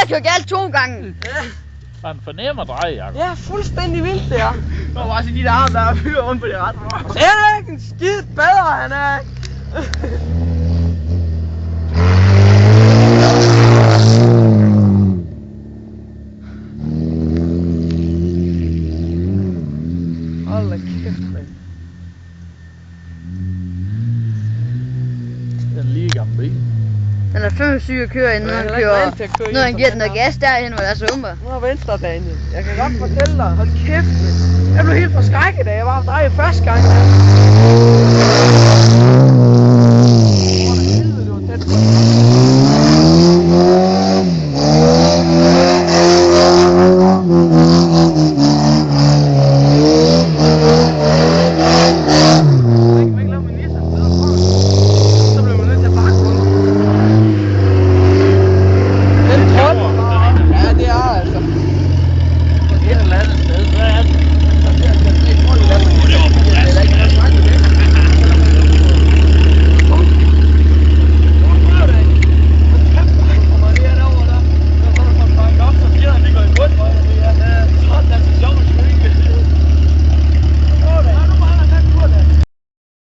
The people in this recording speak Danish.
har kørt galt 2 gange. Han fornemmer dig, Jacob. Ja, fuldstændig vildt det er. Nu var bare de der arme, der fyrer rundt på det ret. Han er ikke en skid bedre, han er ikke. Hold da kæft, mand. Den lige gammel bil. Han er fandme syg at køre inden, Jeg er han heller ikke kører. vant til at køre Når han inden giver for den noget den gas derhen, hvor der er sumper. Nu er venstre, Daniel. Jeg kan godt fortælle dig. Hold kæft, mand. Jeg blev helt forskrækket, da jeg var hos dig første gang.